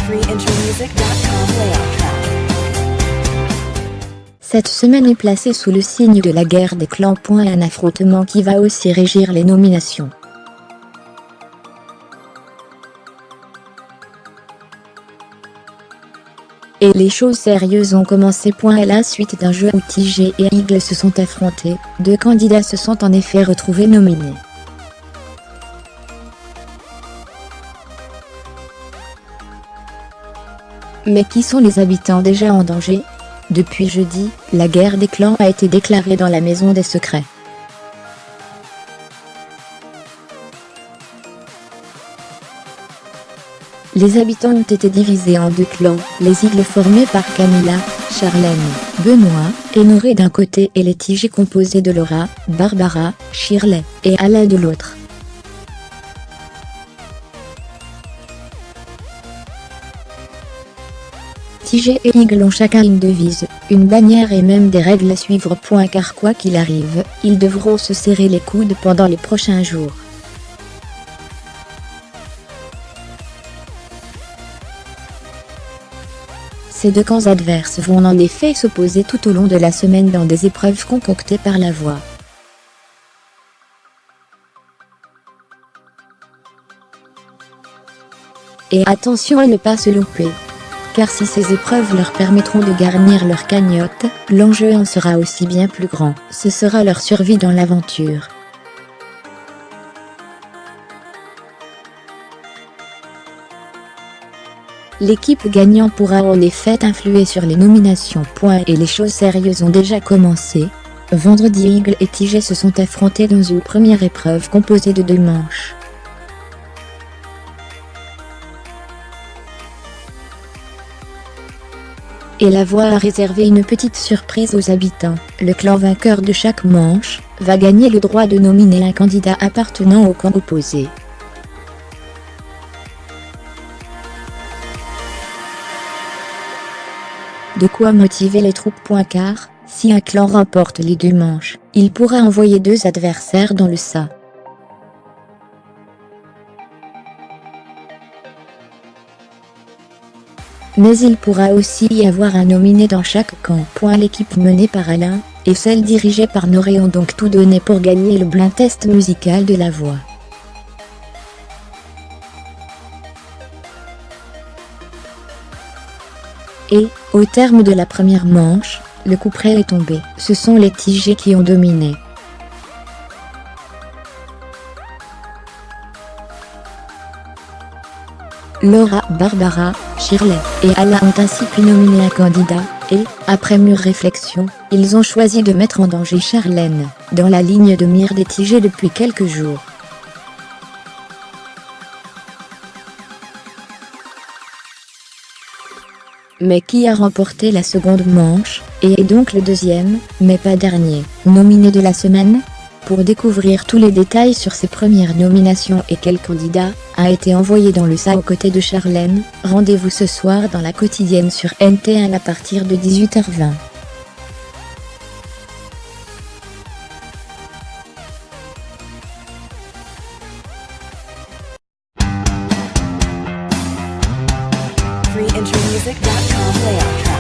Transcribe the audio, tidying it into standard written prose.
freeintermusic.com layout track. Cette semaine est placée sous le signe de la guerre des clans. Un affrontement qui va aussi régir les nominations. Et les choses sérieuses ont commencé. À la suite d'un jeu où TG et Eagle se sont affrontés, deux candidats se sont en effet retrouvés nominés. Mais qui sont les habitants déjà en danger? Depuis jeudi, la guerre des clans a été déclarée dans la Maison des Secrets. Les habitants ont été divisés en deux clans, les Eagles formés par Camilla, Charlène, Benoît et Noré d'un côté et les TG composés de Laura, Barbara, Shirley et Alain de l'autre. TG et Eagle ont chacun une devise, une bannière et même des règles à suivre. Car quoi qu'il arrive, ils devront se serrer les coudes pendant les prochains jours. Ces deux camps adverses vont en effet s'opposer tout au long de la semaine dans des épreuves concoctées par la voix. Et attention à ne pas se louper. Car si ces épreuves leur permettront de garnir leur cagnotte, l'enjeu en sera aussi bien plus grand, ce sera leur survie dans l'aventure. L'équipe gagnant pourra en effet influer sur les nominations. Et les choses sérieuses ont déjà commencé. Vendredi, Eagle et TG se sont affrontés dans une première épreuve composée de 2 manches. Et la voix a réservé une petite surprise aux habitants. Le clan vainqueur de chaque manche va gagner le droit de nominer un candidat appartenant au camp opposé. De quoi motiver les troupes. Car, si un clan remporte les 2 manches, il pourra envoyer 2 adversaires dans le tas. Mais il pourra aussi y avoir un nominé dans chaque camp. L'équipe menée par Alain et celle dirigée par Noré ont donc tout donné pour gagner le blind test musical de la voix. Et, au terme de la première manche, le coup près est tombé. Ce sont les TG qui ont dominé. Laura, Barbara, Shirley et Alain ont ainsi pu nominer un candidat, et, après mûre réflexion, ils ont choisi de mettre en danger Charlène, dans la ligne de mire des TG depuis quelques jours. Mais qui a remporté la seconde manche, et est donc le deuxième, mais pas dernier, nominé de la semaine? Pour découvrir tous les détails sur ces premières nominations et quel candidat a été envoyé dans le tas aux côtés de Charlène, rendez-vous ce soir dans la quotidienne sur NT1 à partir de 18h20. freeintermusic.com layout track.